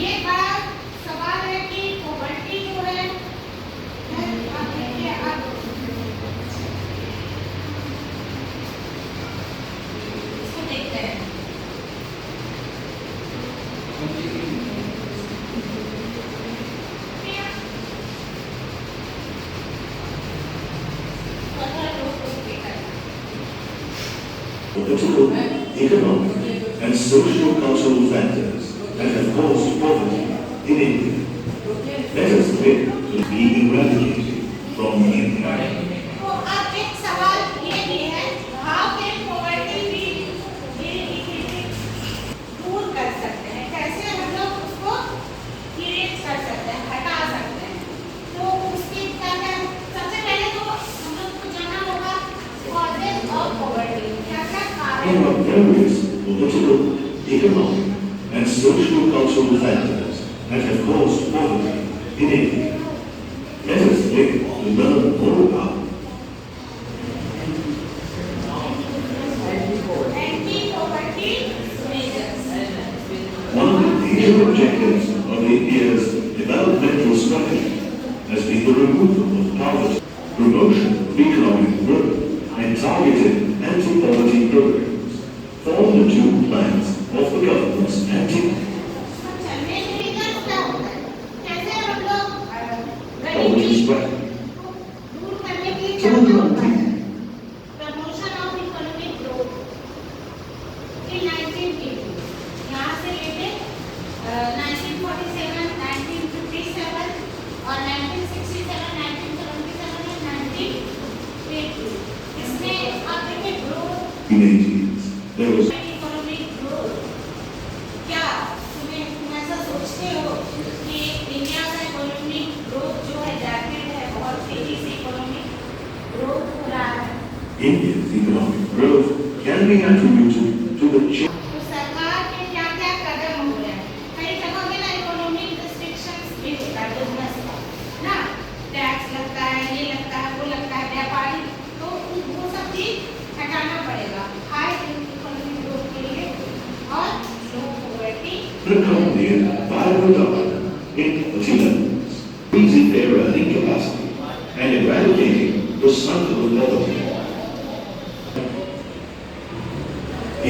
ये बड़ा सवाल है कि पॉवर्टी जो है आप देखिए अब इसको देखते हैं। Political, economic, and social-cultural factors that have caused poverty in India. Let us look to be eradicated from India. तो अब एक सवाल ये भी है, how can poverty be दूर कर सकते हैं, कैसे हम लोग उसको erase कर सकते हैं, हटा सकते हैं। तो उसकी क्या क्या सबसे पहले तो हम लोग को जानना होगा causes of poverty, क्या क्या कारण। There are various political, economic, and social-cultural factors that have caused poverty in India. Let us look to learn more about Anti-poverty measures. one of the major objectives of India's developmental strategy has been the removal of poverty, promotion of economic growth, and targeted anti-poverty programs form the two plans of the government's अच्छा, main reasons क्या होता है, कैसे हम लोग anti-poverty गरीबी strategy. दूर करने के लिए So, क्या what do क्या I उपाय think? हैं? Promotion of economic growth in 1980 यहाँ से लेके 1947, 1957 और 1967, 1977 और 1980 इसमें आप देखिए growth In 80s, there was economic growth. क्या तुम ऐसा सोचते हो कि इंडिया का इकोनॉमिक ग्रोथ जो है रैपिड है, बहुत तेजी से इकोनॉमिक ग्रोथ हो रहा है। India's economic growth can be attributed to the change तो सरकार के क्या क्या कदम हो रहे हैं, कई जगह पे ना इकोनॉमिक रिस्ट्रिक्शंस भी होता है बिजनेस का ना, टैक्स लगता है, ये लगता है, वो लगता है, व्यापारी तो वो सब चीज हटाना पड़ेगा हाई इकोनॉमिक ग्रोथ के लिए और लो poverty. the economy by the government in the levels, increasing their earning capacity and eradicating the cycle of poverty.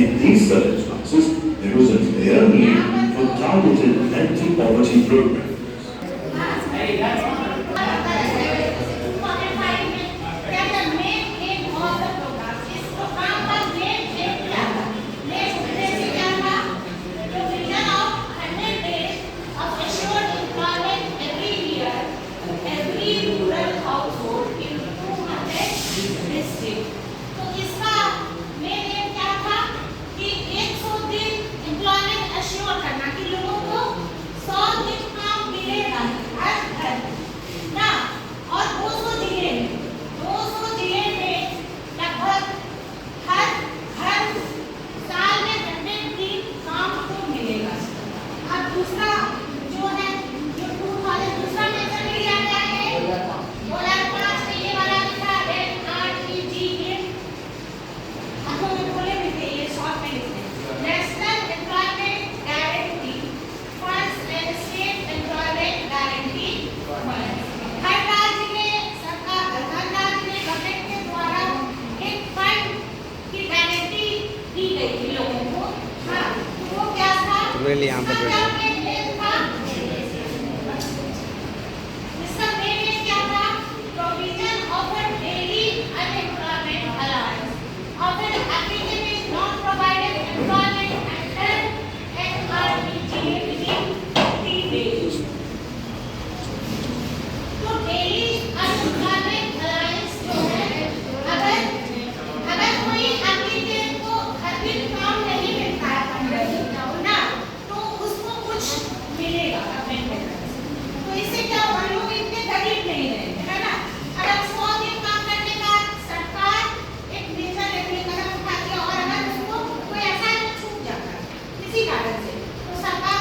In these circumstances, there was a clear need for targeted anti-poverty programs. तो इसका main M क्या था कि 100 दिन employment assure करना कि लोगों को 100 दिन काम मिलेगा हर घर ना, और 200 जिले में लगभग हर साल में 100 दिन काम को मिलेगा। अब दूसरा जो है जो 2000 दूसरा मेजर लिया गया है 2005 में ये वाला लिखा है NREG आपको मैं बोले भी थे ये शॉर्ट में लिखते हैं national employment guarantee funds and state employment guarantee fund. हर राज्य में गवर्नमेंट के द्वारा एक फंड की गारंटी दी गई थी लोगों को। हाँ, तो वो क्या था, इसका मेन एम क्या था, provision of a daily unemployment allowance of an applicant is not provided employment under NREGA within 30 days. तो डेली अनएम्प्लॉयमेंट अलाउंस जो है, अगर कोई एप्लीकेंट को हर दिन काम नहीं मिलता है 15 दिन का ना, तो उसको कुछ मिलेगा गवर्नमेंट से। तो इससे क्या होगा, लोग इतने गरीब नहीं रहेंगे है ना। अगर 100 दिन काम करने का सरकार एक मेजर लेवल कदम उठाती है और अगर उसको कोई ऐसा छूट जाता है किसी कारण से, तो सरकार